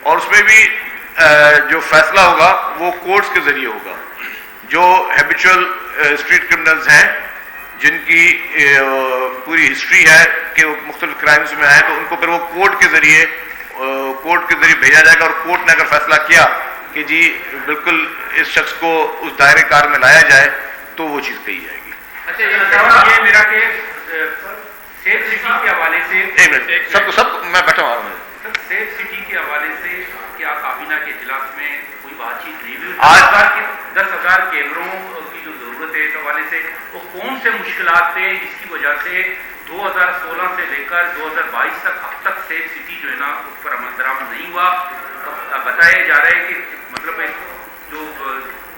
और उसमें भी जो फैसला होगा वो कोर्ट्स के जरिए होगा। जो हैबिचुअल स्ट्रीट क्रिमिनल्स हैं, जिनकी पूरी हिस्ट्री है कि वो मुख्तलिफ क्राइम्स में आए, तो उनको फिर वो कोर्ट के जरिए भेजा जाएगा और कोर्ट ने अगर फैसला किया कि जी बिल्कुल इस शख्स को उस दायरे कार में लाया जाए तो वो चीज़ कही जाएगी। अच्छा, ये मेरा केस सेफ सिटी के हवाले से, एक मिनट, सब मैं बैठा हुआ हूँ। सेफ सिटी के हवाले से क्या काबीना के इजलास में कोई बातचीत नहीं हुई? आज 10,000 कैमरों की जो जरूरत है इस हवाले से, वो कौन से मुश्किलात थे जिसकी वजह से 2016 से लेकर 2022 तक अब तक सेफ सिटी जो है ना उस पर अमल दरामद नहीं हुआ? बताया जा रहा है कि मतलब जो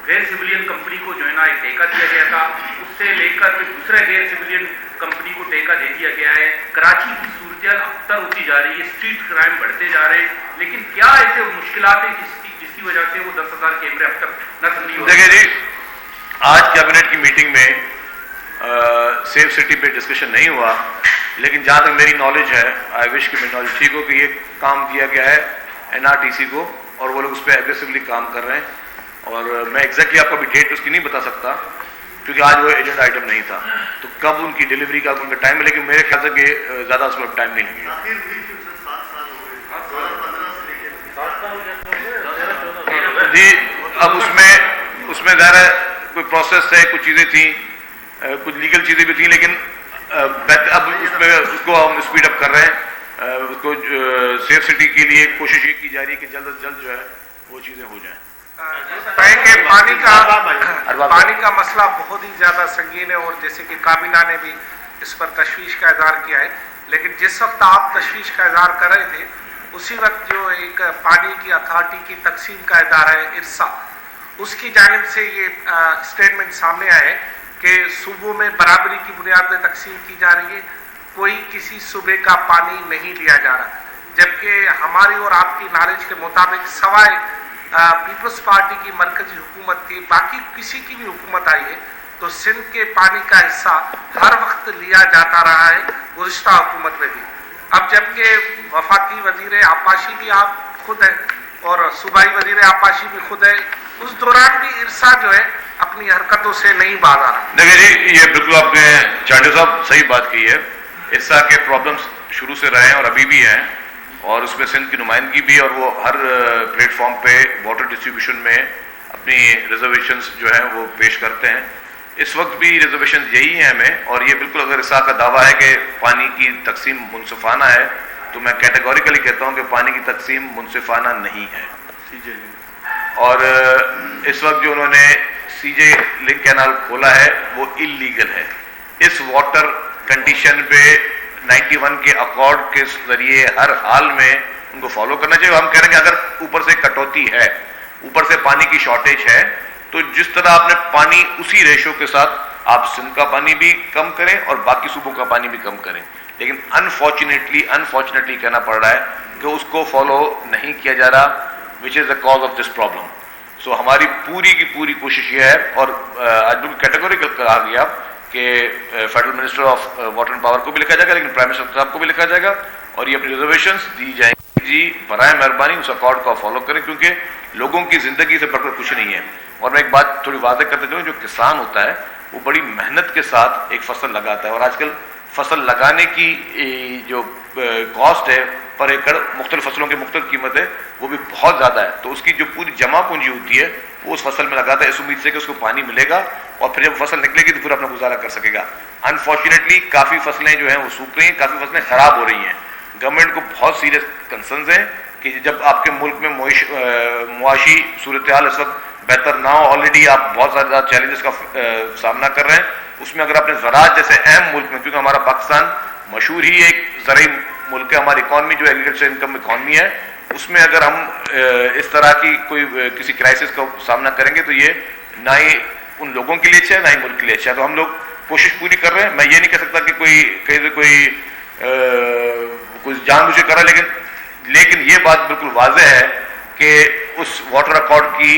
गैर सिविलियन कंपनी को जो है ना एक ठेका दिया गया था, उससे लेकर फिर दूसरे गैर सिविलियन कंपनी को ठेका दे दिया गया है। कराची की सूरत अबतर होती जा रही है, स्ट्रीट क्राइम बढ़ते जा रहे हैं, लेकिन क्या ऐसे मुश्किलात है जिसकी वजह से वो 10,000 कैमरे अब तक नस्ल नहीं हो? देखिए जी, आज कैबिनेट की मीटिंग में सेफ सिटी पे डिस्कशन नहीं हुआ, लेकिन जहाँ तक मेरी नॉलेज है, आई विश कि मेरी नॉलेज ठीक हो, कि ये काम किया गया है NRTC को और वो लोग उस पर एग्रेसिवली काम कर रहे हैं। और मैं एग्जैक्टली आपको अभी डेट उसकी नहीं बता सकता क्योंकि आज वो एजेंडा आइटम नहीं था, तो कब उनकी डिलीवरी का उनका टाइम है, लेकिन मेरे ख्याल से कि ज़्यादा उस पर टाइम नहीं लगेगा जी। अब उसमें ज़्यादा कोई प्रोसेस है, कुछ चीज़ें थी, कुछ लीगल चीज़ें भी थी, लेकिन अब उसमें उसको हम स्पीड अप कर रहे हैं। उसको सेफ सिटी के लिए कोशिश ये की जा रही है कि जल्द से जल्द जो है वो चीज़ें हो जाएं। पानी का मसला बहुत ही ज़्यादा संगीन है और जैसे कि काबीना ने भी इस पर तशवीश का इज़हार किया है, लेकिन जिस वक्त आप तशवीश का इज़हार कर रहे थे उसी वक्त जो एक पानी की अथॉरिटी की तकसीम का इदारा है इरसा, उसकी जानिब से ये स्टेटमेंट सामने आया है कि सूबों में बराबरी की बुनियाद पर तकसीम की जा रही है, कोई किसी सूबे का पानी नहीं लिया जा रहा, जबकि हमारी और आपकी नॉलेज के मुताबिक सवाए पीपल्स पार्टी की मरकजी हुकूमत की बाकी किसी की भी हुकूमत आई है तो सिंध के पानी का हिस्सा हर वक्त लिया जाता रहा है, गुज़िश्ता हुकूमत में भी। अब जबकि वफाकी वजीर आपाशी भी आप खुद हैं और सूबाई वजीर आपाशी भी खुद है, उस दौरान भी इरसा जो है अपनी हरकतों से नहीं बाज आ रहा। देखिए जी, ये बिल्कुल आपने चांडे साहब सही बात की है। इरसा के प्रॉब्लम्स शुरू से रहे हैं और अभी भी हैं, और उसमें सिंध की नुमाइंदगी भी, और वो हर प्लेटफॉर्म पे वाटर डिस्ट्रीब्यूशन में अपनी रिजर्वेशंस जो हैं वो पेश करते हैं। इस वक्त भी रिजर्वेशन यही है हमें, और ये बिल्कुल अगर इरसा का दावा है कि पानी की तकसीम मुनसिफाना है, तो मैं कैटेगोरिकली कहता हूँ कि पानी की तकसीम मुनसिफाना नहीं है। और इस वक्त जो उन्होंने CJ लिंक कैनाल खोला है वो इलीगल है। इस वाटर कंडीशन पे 91 के अकॉर्ड के जरिए हर हाल में उनको फॉलो करना चाहिए। हम कह रहे हैं कि अगर ऊपर से कटौती है, ऊपर से पानी की शॉर्टेज है, तो जिस तरह आपने पानी उसी रेशो के साथ आप सिंध का पानी भी कम करें और बाकी सूबों का पानी भी कम करें, लेकिन अनफॉर्चुनेटली कहना पड़ रहा है कि उसको फॉलो नहीं किया जा रहा, which is the cause of this problem. So हमारी पूरी की पूरी कोशिश ये है, और आज बिल्कुल कैटेगोरिकल कहा गया कि federal minister of water and power को भी लिखा जाएगा, लेकिन प्राइम मिनिस्टर साहब को भी लिखा जाएगा, और ये अपनी रिजर्वेशंस दी जाएंगी जी, बराए मेहरबानी उस अकॉर्ड को फॉलो करें, क्योंकि लोगों की जिंदगी से बढ़कर कुछ नहीं है। और मैं एक बात थोड़ी वादे करते चलूँ, जो किसान होता है वो बड़ी मेहनत के साथ एक फसल लगाता है, और आजकल फसल लगाने की जो कॉस्ट है पर एकड़ मुख्तलिफ फसलों की मुख्तलिफ कीमत है वो भी बहुत ज़्यादा है, तो उसकी जो पूरी जमा पूंजी होती है वो उस फसल में लगाता है इस उम्मीद से कि उसको पानी मिलेगा और फिर जब फसल निकलेगी तो फिर अपना गुजारा कर सकेगा। अनफॉर्चुनेटली काफ़ी फसलें जो हैं वो सूख रही हैं, काफ़ी फसलें ख़राब हो रही हैं। गवर्नमेंट को बहुत सीरियस कंसर्न्स हैं कि जब आपके मुल्क में मुआशी सूरत हाल इस वक्त बेहतर ना हो, ऑलरेडी आप बहुत ज़्यादा चैलेंजेस का सामना कर रहे हैं, उसमें अगर आपने ज़राअत जैसे अहम मुल्क में, क्योंकि हमारा पाकिस्तान मशहूर ही एक ज़राई मुल्क है, हमारी इकॉनमी जो एग्रीकल्चर इनकम इकॉनमी है, उसमें अगर हम इस तरह की किसी क्राइसिस का सामना करेंगे तो ये ना ही उन लोगों के लिए अच्छा है ना ही मुल्क के लिए अच्छा है। तो हम लोग कोशिश पूरी कर रहे हैं। मैं ये नहीं कह सकता कि कोई जानबूझ के कर रहा है, लेकिन ये बात बिल्कुल वाज़ेह है कि उस वाटर अकॉर्ड की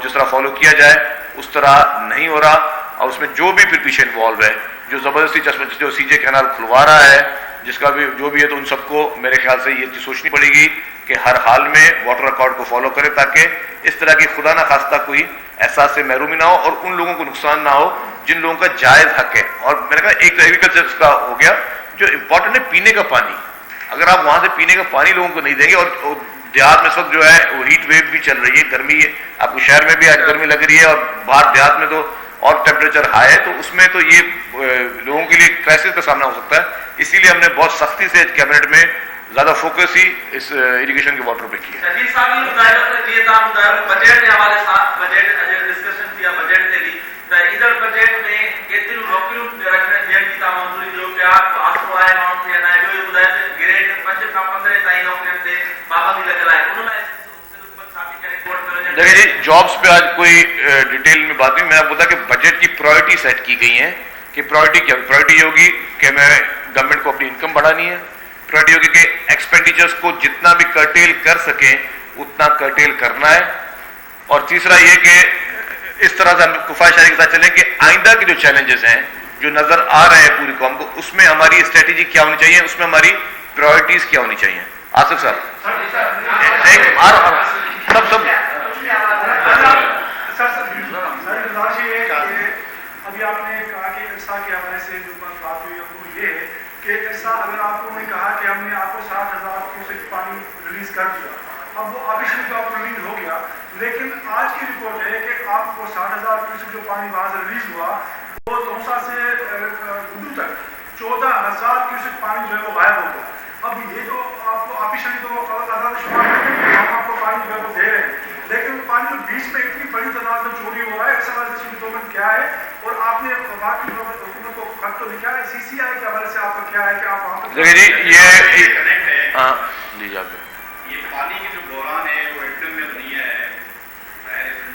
जिस तरह फॉलो किया जाए उस तरह नहीं हो रहा, और उसमें जो भी फिर पीछे इन्वॉल्व है, जो ज़बरदस्ती जो CJ कैनाल खुलवा रहा है, जिसका भी जो भी है, तो उन सबको मेरे ख्याल से ये चीज़ सोचनी पड़ेगी कि हर हाल में वाटर अकॉर्ड को फॉलो करें, ताकि इस तरह की खुदा ना खास्ता कोई एहसास से महरूमी ना हो और उन लोगों को नुकसान ना हो जिन लोगों का जायज़ हक है। और मैंने कहा एक तो एग्रीकल्चर का हो गया, जो इंपॉर्टेंट है पीने का पानी। अगर आप वहाँ से पीने का पानी लोगों को नहीं देंगे, और देहात में इस वक्त जो है वो हीट वेव भी चल रही है, गर्मी है, आपको शहर में भी आज गर्मी लग रही है और बाहर देहात में तो और टेम्परेचर हाई है, तो उसमें तो ये लोगों के लिए क्राइसिस का सामना हो सकता है। इसीलिए हमने बहुत सख्ती से कैबिनेट में ज्यादा फोकस ही इस इरिगेशन के वाटर पे किया। देखिए जी, जॉब्स पे आज कोई डिटेल में बात नहीं, मैं आपको बता कि बजट की प्रायोरिटी सेट की गई है कि प्रायोरिटी क्या, प्रायोरिटी होगी कि मैं गवर्नमेंट को अपनी इनकम बढ़ानी है, प्रायोरिटी होगी कि एक्सपेंडिचर्स को जितना भी कर्टेल कर सके उतना कर्टेल करना है, और तीसरा ये कि इस तरह से हम ख्वाहिशारी के साथ चलें कि आइंदा के जो चैलेंजेस हैं जो नजर आ रहे हैं पूरी कौम को, उसमें हमारी स्ट्रेटेजी क्या होनी चाहिए, उसमें हमारी प्रायोरिटीज क्या होनी चाहिए। आसिफ साहब अभी आपने कहा कि ऐसा के हवाले से जो बात हुई वो ये है कि ऐसा अगर आपको मैं कहा कि हमने आपको 60,000 क्यूसेक पानी रिलीज कर दिया, अब वो ऑफिशियली तो आपको रिलीज हो गया, लेकिन आज की रिपोर्ट है कि आपको 60,000 क्यूसेक जो पानी वहां से रिलीज हुआ वो तोसा से गुड्डू तक 14,000 क्यूसेक पानी जो है वो गायब हो गया। अब ये जो आपको ऑफिशियली तो हम आपको पानी जो है वो दे रहे हैं, लेकिन पानी जो बीच में इतनी बड़ी तादाद में चोरी हो रहा है, गवर्नमेंट क्या है, और आपने बाकी हुकूमत को खत तो लिखा है, सीसीआई के हवाले से आपका क्या है कि आप वहाँ देखिए जी ये ये पानी की जो बहरान है वो एकदम में नहीं है,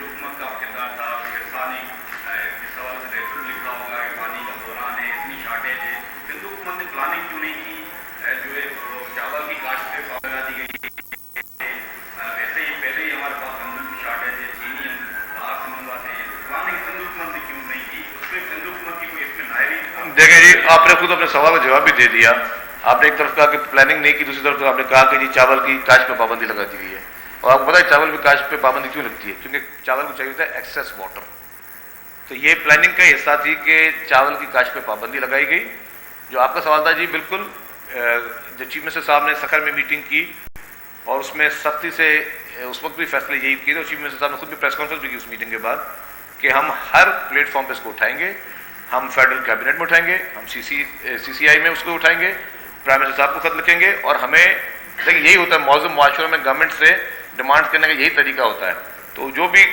हुकूमत का किरदार था, किसानी इस सवाल से रेफर लिखा होगा कि पानी का बहरान है, इतनी शार्टेज है, हिंदू हुकूमत ने प्लानिंग क्यों नहीं की, जो है चावल की काश्त पे पाबंदी लगा दी गई, वैसे ही पहले ही हमारे पास गंदम की शार्टेज है, चीनी हम बाहर से मंगवाते हैं, प्लानिंग हिंदू हुकूमत ने क्यों नहीं की, उसमें हिंदू हुकूमत की कोई इसमें नायरी। देखिए जी, आपने खुद अपने सवाल का जवाब भी दे दिया। आपने एक तरफ कहा कि प्लानिंग नहीं की, दूसरी तरफ आपने कहा कि जी चावल की काश्त पे पाबंदी लगा दी गई है, और आपको पता है चावल की काश्त पे पाबंदी क्यों लगती है, क्योंकि चावल को चाहिए होता है एक्सेस वाटर। तो ये प्लानिंग का हिस्सा थी कि चावल की काश्त पे पाबंदी लगाई गई। जो आपका सवाल था जी, बिल्कुल जो चीफ मिनिस्टर साहब ने सखर में मीटिंग की और उसमें सख्ती से उस वक्त भी फैसले यही किए थे, चीफ मिनिस्टर साहब ने खुद भी प्रेस कॉन्फ्रेंस भी की उस मीटिंग के बाद कि हम हर प्लेटफॉर्म पे इसको उठाएंगे, हम फेडरल कैबिनेट में उठाएंगे, हम सीसीआई में उसको उठाएंगे, प्राइम मिनिस्टर साहब को खत लिखेंगे, और हमें देखिए यही होता है मौजूद माशरे में गवर्नमेंट से डिमांड करने का यही तरीका होता है। तो जो भी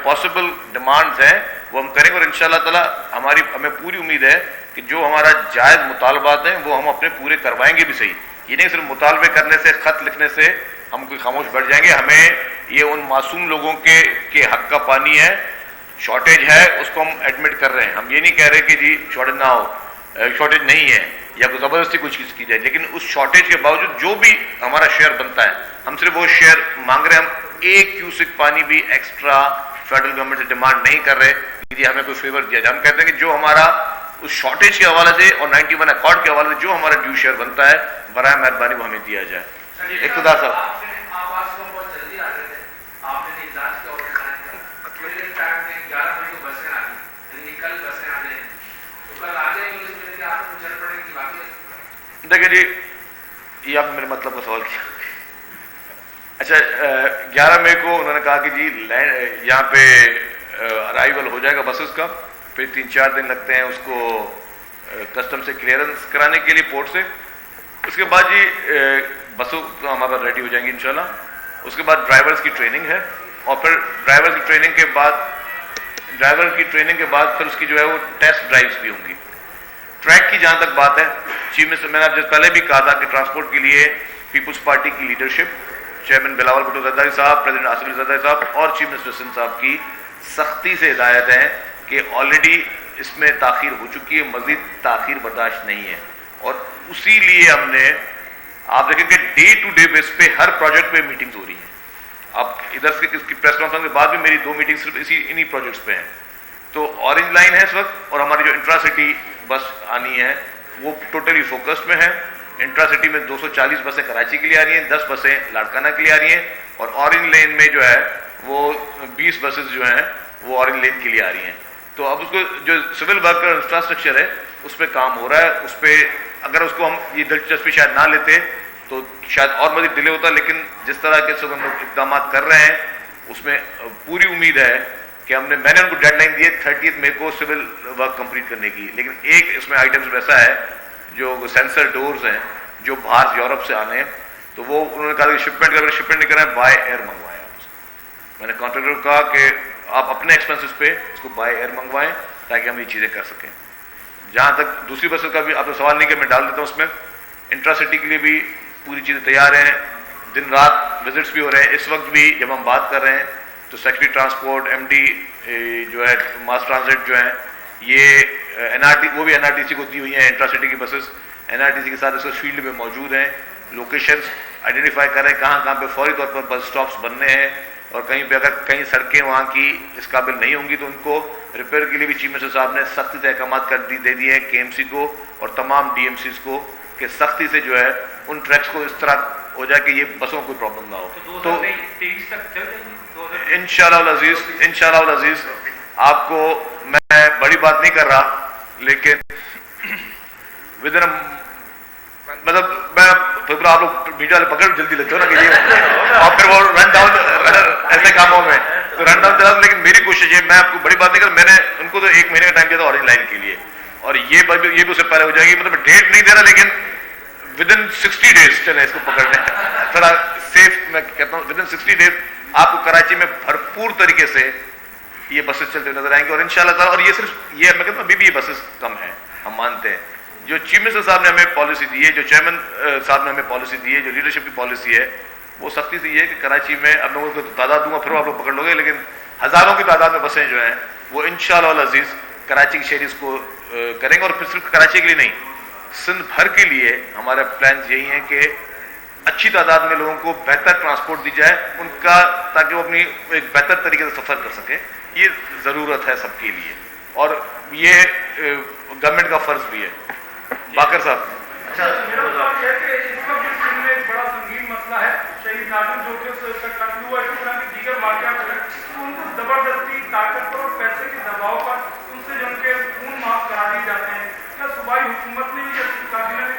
पॉसिबल डिमांड्स हैं वो हम करेंगे, और इंशाल्लाह ताला हमें पूरी उम्मीद है कि जो हमारा जायज़ मुतालबात हैं वो हम अपने पूरे करवाएंगे भी सही। ये नहीं सिर्फ मुतालबे करने से, खत लिखने से हम कोई खामोश बैठ जाएंगे। हमें ये उन मासूम लोगों के हक का पानी है, शॉर्टेज है, उसको हम एडमिट कर रहे हैं। हम ये नहीं कह रहे कि जी शॉर्टेज ना हो, शॉर्टेज नहीं है या कोई ज़बरदस्ती कुछ चीज़ की जाए, लेकिन उस शॉर्टेज के बावजूद जो भी हमारा शेयर बनता है हम सिर्फ वो शेयर मांग रहे हैं। हम 1 क्यूसेक पानी भी एक्स्ट्रा फेडरल गवर्नमेंट से डिमांड नहीं कर रहे कि हमें कोई फेवर दिया जाए। हम कहते हैं कि जो हमारा उस शॉर्टेज के हवाले से और 91 अकॉर्ड के हवाले से जो हमारा ड्यू शेयर बनता है, बराए मेहरबानी वो हमें दिया जाए। इक़्तिदार साहब देखिए जी, ये आपने मेरे मतलब का सवाल किया। अच्छा, 11 मई को उन्होंने कहा कि जी यहाँ पे अराइवल हो जाएगा बसेस का, फिर 3-4 दिन लगते हैं उसको कस्टम से क्लियरेंस कराने के लिए पोर्ट से। उसके बाद जी बसों तो हमारे रेडी हो जाएंगी इंशाल्लाह। उसके बाद ड्राइवर्स की ट्रेनिंग है, और फिर ड्राइवर की ट्रेनिंग के बाद फिर उसकी जो है वो टेस्ट ड्राइव्स भी होंगी। ट्रैक की जहाँ तक बात है, चीफ मिनिस्टर मैंने आपसे पहले भी कहा था कि ट्रांसपोर्ट के लिए पीपुल्स पार्टी की लीडरशिप, चेयरमैन बिलावल भुट्टो जरदारी साहब, प्रेसिडेंट आसिफ अली जरदारी साहब और चीफ मिनिस्टर सिंध साहब की सख्ती से हिदायत है कि ऑलरेडी इसमें ताखीर हो चुकी है, मजीद ताखीर बर्दाश्त नहीं है। और उसी लिए हमने, आप देखेंगे डे टू डे बेस पे हर प्रोजेक्ट पे मीटिंग्स हो रही हैं। अब इधर से इसकी प्रेस कॉन्फ्रेंस के बाद भी मेरी 2 मीटिंग सिर्फ इन्हीं प्रोजेक्ट्स पे हैं। तो ऑरेंज लाइन है इस वक्त, और हमारी जो इंट्रा सिटी बस आनी है वो टोटली फोकस्ड में है। इंट्रा सिटी में 240 बसें कराची के लिए आ रही हैं, 10 बसें लाड़काना के लिए आ रही हैं, और ऑरेंज लेन में जो है वो 20 बसेस जो हैं वो ऑरेंज लेन के लिए आ रही हैं। तो अब उसको जो सिविल वर्क और इंफ्रास्ट्रक्चर है उस पर काम हो रहा है। उस पर अगर उसको हम ये दिलचस्पी शायद ना लेते तो शायद और मजीद डिले होता, लेकिन जिस तरह के सब हम लोग इकदाम कर रहे हैं उसमें पूरी उम्मीद है कि मैंने उनको डेडलाइन दी है 30 मई को सिविल वर्क कंप्लीट करने की। लेकिन एक इसमें आइटम्स ऐसा है जो सेंसर डोर्स हैं जो बाहर यूरोप से आने हैं, तो वो उन्होंने कहा कि शिपमेंट नहीं करें, बाय एयर मंगवाएं। मैंने कॉन्ट्रैक्टर को कहा कि आप अपने एक्सपेंसेस पे इसको बाय एयर मंगवाएं ताकि हम ये चीज़ें कर सकें। जहाँ तक दूसरी बसों का भी आपने सवाल नहीं कि मैं डाल देता हूँ उसमें, इंट्रा सिटी के लिए भी पूरी चीज़ें तैयार हैं, दिन रात विजिट्स भी हो रहे हैं। इस वक्त भी जब हम बात कर रहे हैं तो सेक्रेटरी ट्रांसपोर्ट, MD जो है मास ट्रांजिट जो है, ये NRT वो भी NRTC को दी हुई हैं इंट्रा सिटी की बसेस, NRTC के साथ इस फील्ड में मौजूद हैं, लोकेशंस आइडेंटिफाई कर रहे हैं कहाँ पे फौरी तौर पर बस स्टॉप्स बनने हैं, और कहीं पे अगर कहीं सड़कें वहाँ की इस काबिल नहीं होंगी तो उनको रिपेयर के लिए भी चीफ मिनिस्टर साहब ने सख्ती से अहकाम दे दिए हैं KMC को और तमाम DMCs को कि सख्ती से जो है उन ट्रैक्स को इस तरह हो जाए कि ये बसों को कोई प्रॉब्लम ना हो। तो 2023 तक चल जाएंगे इंशाअल्लाह अजीज आपको मैं बड़ी बात नहीं कर रहा, लेकिन विद इन मतलब मैं फिर आप लोग मीडिया वाले पकड़ जल्दी लेते हो ना कि ये और फिर वो रन डाउन ऐसे कामों में तो रन डाउन चला। लेकिन मेरी कोशिश है, मैं आपको बड़ी बात नहीं कर, मैंने उनको तो 1 महीने का टाइम दिया था ऑरेंज लाइन के लिए, और ये भी उससे पहले हो जाएगी। मतलब डेट नहीं दे रहा, लेकिन विद इन 60 डेज चले इसको पकड़ने थोड़ा सेफ। मैं कहता हूँ विद इन 60 डेज आपको कराची में भरपूर तरीके से ये बसेस चलते नजर आएंगे, और इंशाल्लाह। और ये सिर्फ ये मैं कहता हूँ अभी भी ये बसेस कम है, हम मानते हैं। जो चीफ मिनिस्टर साहब ने हमें पॉलिसी दी है, जो चेयरमैन साहब ने हमें पॉलिसी दी है, जो लीडरशिप की पॉलिसी है, वो सख्ती से ये है कि कराची में अब मैं उनको तादाद दूंगा फिर आप लोग पकड़ लोगे, लेकिन हज़ारों की तादाद में बसें जो हैं वो इंशाअल्लाह अज़ीज़ कराची की शहरी को करेंगे। और फिर सिर्फ कराची के लिए नहीं, सिंध भर के लिए हमारा प्लान यही है कि अच्छी तादाद में लोगों को बेहतर ट्रांसपोर्ट दी जाए उनका, ताकि वो अपनी एक बेहतर तरीके से सफ़र कर सकें। ये ज़रूरत है सबके लिए, और ये गवर्नमेंट का फ़र्ज़ भी है। बाकर साहब, मेरा सवाल यह है कि इस वक्त सिंध में एक बड़ा संगीन मसला है, शहीद नाज़िम जो कि कत्ल हुआ, इसी तरह के दीगर वाक़यात हैं, तो उनको ज़बरदस्ती ताकत पर और पैसे के दबाव पर उनसे जो उनके खून माफ़ करा दिए जाते हैं। क्या सूबाई हुकूमत ने या काबीना ने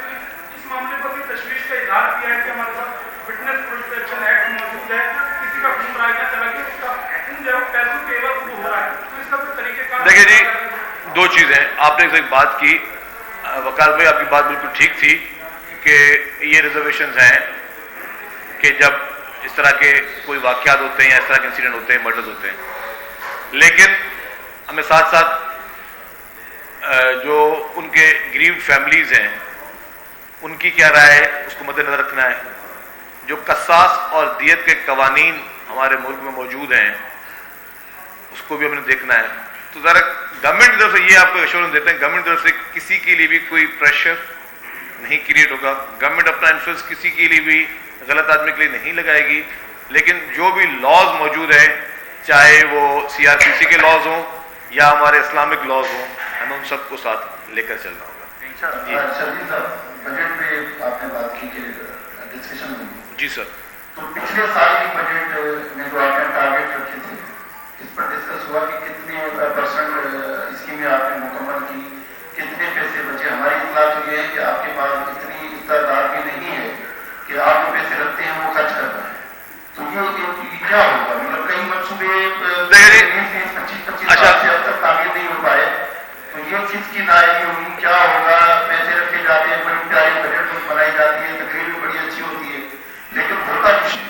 इस मामले पर भी तशवीश का इजहार किया है कि हमारे पास विटनेस प्रोटेक्शन एक्ट मौजूद है, किसी का खून राय ना चला कि उसका खून जो है पैसों के एवज वो हो रहा है, तो इसका कोई तरीक़ेकार? देखिए जी, 2 चीज़ें आपने एक बात की, वकाल भाई आपकी बात बिल्कुल ठीक थी कि ये रिजर्वेशंस हैं कि जब इस तरह के कोई वाक़यात होते हैं या इस तरह के इंसिडेंट होते हैं, मर्डर्स होते हैं, लेकिन हमें साथ साथ जो उनके गरीब फैमिलीज़ हैं उनकी क्या राय है उसको मद्देनजर रखना है। जो कसास और दियत के कवानीन हमारे मुल्क में मौजूद हैं उसको भी हमने देखना है। तो ज़रा गवर्नमेंट की तरफ से ये आपको एश्योरेंस देते हैं, गवर्नमेंट की तरफ से किसी के लिए भी कोई प्रेशर नहीं क्रिएट होगा, गवर्नमेंट अपना इन्फ्लुएंस किसी के लिए भी गलत आदमी के लिए नहीं लगाएगी, लेकिन जो भी लॉज मौजूद हैं, चाहे वो CRPC के लॉज हों या हमारे इस्लामिक लॉज हों, हमें उन सबको साथ लेकर चलना होगा। बजट में आपने बात की कि डिस्कशन में जी सर, तो पिछले साल की बजट में जो आपने टारगेट रखे थे इस पर डिस्कस हुआ कि कितने % स्कीमें आपने मुकम्मल की, कितने पैसे बचे? हमारी इत्तला तो ये है कि आपके पास इतनी इस्तेदाद भी नहीं है कि आप जो पैसे रखते हैं वो खर्च कर पाए, तो ये क्या होगा? मतलब कई मनसूबे 25 साल से अब तक तामीर नहीं हो पाए, तो ये किसकी नायकी होगी? क्या होगा? पैसे रखे जाते हैं, बड़ी प्यारी बजट बनाई जाती है, तकरीर भी बड़ी अच्छी होती है, लेकिन होता कुछ नहीं।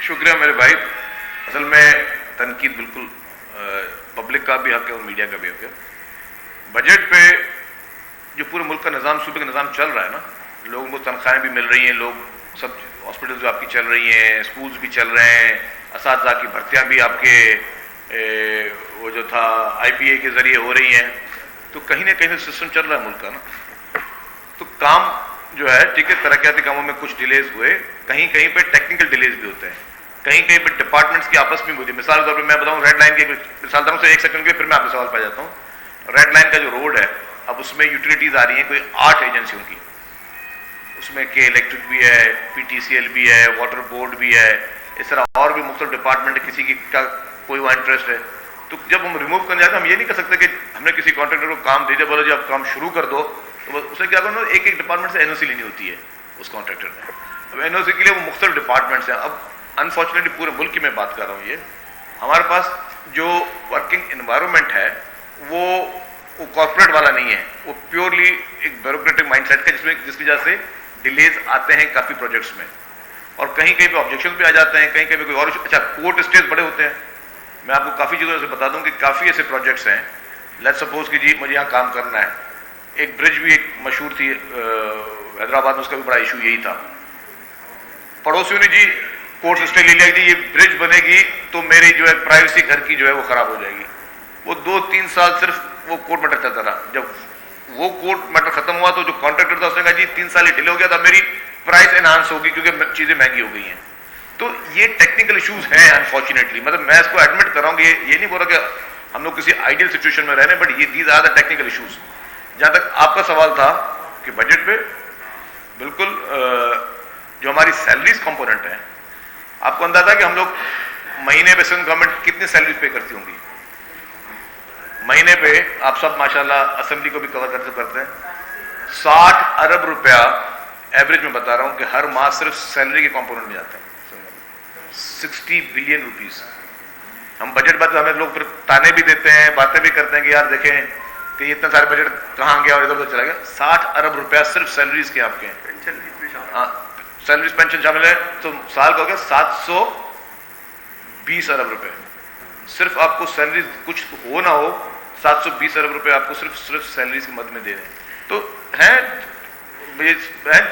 शुक्रिया मेरे भाई। असल में तनकीद बिल्कुल पब्लिक का भी हक है और मीडिया का भी हक है। बजट पे जो पूरे मुल्क का निज़ाम, सूबे का निज़ाम चल रहा है ना, लोगों को तनख्वाहें भी मिल रही हैं, लोग सब हॉस्पिटल्स भी आपकी चल रही हैं, स्कूल्स भी चल रहे हैं, असातिज़ा की भर्तियाँ भी आपके वो जो था IPA के ज़रिए हो रही हैं, तो कहीं ना कहीं सिस्टम चल रहा है मुल्क का ना। तो काम जो है ठीक है, तरक्याती कामों में कुछ डिलेज हुए, कहीं कहीं पे टेक्निकल डिलेज भी होते हैं, कहीं कहीं पे डिपार्टमेंट्स की आपस में मुझे मिसाल के तौर पर मैं बताऊं, रेड लाइन की मिसाल दूं से 1 सेकंड के, फिर मैं आपके सवाल पर जाता हूं। रेड लाइन का जो रोड है, अब उसमें यूटिलिटीज आ रही हैं कोई 8 एजेंसियों की, उसमें के इलेक्ट्रिक भी है, PTCL भी है, वाटर बोर्ड भी है, इस तरह और भी मुख्तलिफ डिपार्टमेंट किसी की का कोई वहाँ इंटरेस्ट है। तो जब हम रिमूव करने जाते हैं हम ये नहीं कर सकते कि हमने किसी कॉन्ट्रैक्टर को काम दे दिया, बोलो जी आप काम शुरू कर दो, तो बस उसे क्या करना, एक एक डिपार्टमेंट से NOC लेनी होती है उस कॉन्ट्रैक्टर ने। अब NOC के लिए वो मुख्तलिफ डिपार्टमेंट्स हैं। अब अनफॉर्चुनेटली पूरे मुल्क की मैं बात कर रहा हूँ, ये हमारे पास जो वर्किंग एनवायरनमेंट है वो कॉर्पोरेट वाला नहीं है, वो प्योरली एक ब्यूरोक्रेटिक माइंडसेट का, जिसकी वजह से डिलेज आते हैं काफ़ी प्रोजेक्ट्स में, और कहीं कहीं पे ऑब्जेक्शन भी आ जाते हैं, कहीं कहीं पे कोई और अच्छा कोर्ट स्टेज बड़े होते हैं। मैं आपको काफ़ी चीज़ों से बता दूं कि काफ़ी ऐसे प्रोजेक्ट्स हैं, लेट्स सपोज कि जी मुझे यहाँ काम करना है, एक ब्रिज भी एक मशहूर थी हैदराबाद में, उसका भी बड़ा इशू यही था, पड़ोसियों ने जी कोर्ट स्टे ले लिया कि ये ब्रिज बनेगी तो मेरी जो है प्राइवेसी घर की जो है वो खराब हो जाएगी। वो 2-3 साल सिर्फ वो कोर्ट मैटर चलता रहा। जब वो कोर्ट मैटर खत्म हुआ तो जो कॉन्ट्रैक्टर था उसने कहा जी 3 साल डिले हो गया था, मेरी प्राइस एनहांस होगी क्योंकि चीजें महंगी हो गई हैं। तो ये टेक्निकल इश्यूज हैं अनफॉर्चुनेटली, मतलब मैं इसको एडमिट कर रहा हूँ, ये नहीं बोल रहा कि हम लोग किसी आइडियल सिचुएशन में रह रहे हैं, बट ये these are the technical issues. जहां तक आपका सवाल था कि बजट पे बिल्कुल जो हमारी सैलरीज कंपोनेंट है, आपको अंदाजा कि हम लोग महीने पे सेंट्रल गवर्नमेंट कितनी सैलरी पे करती होंगी महीने पे? आप सब माशाल्लाह असेंबली को भी कवर करते हैं, 60 अरब रुपया एवरेज में बता रहा हूं कि हर माह सिर्फ सैलरी के कंपोनेंट में जाते हैं। 60 बिलियन रुपीस। हम बजट बात हमें लोग फिर ताने भी देते हैं, बातें भी करते हैं कि यार देखें कि इतना सारे बजट कहाँ गया और इधर उधर चला गया। 60 अरब रुपया सिर्फ सैलरीज के आपके हैं, सैलरीज पेंशन शामिल है, तो साल का हो गया 720 अरब रुपए। सिर्फ आपको सैलरी कुछ हो ना हो 720 अरब रुपए आपको सिर्फ सैलरीज की मद में दे रहे हैं। तो हैं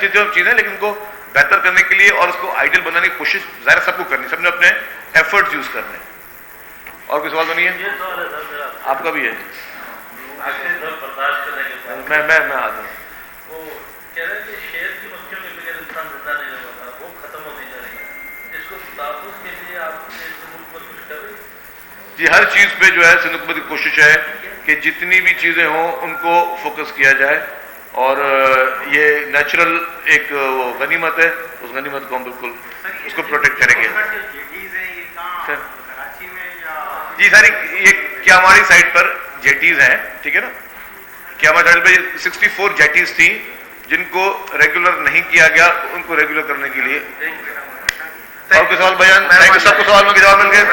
चीजें, लेकिन उनको बेहतर करने के लिए और उसको आइडियल बनाने की कोशिश ज़ाहिर सबको करनी, सबने अपने एफर्ट्स यूज करने। और कोई सवाल तो नहीं है? आपका भी है? मैं आ जाऊँ। जी हर चीज पे जो है सिंध हुकूमत की कोशिश है कि जितनी भी चीजें हों उनको फोकस किया जाए, और ये नेचुरल एक गनीमत है, उस गनीमत को हम बिल्कुल उसको प्रोटेक्ट करेंगे। जी सारी ये क्यामारी साइड पर जेटीज हैं, ठीक है ना, क्यामारी साइड पर 64 जेटीज थी जिनको रेगुलर नहीं किया गया, उनको रेगुलर करने के लिए। और कोई सवाल बयान? सबको सवाल में जवाब मिल गए।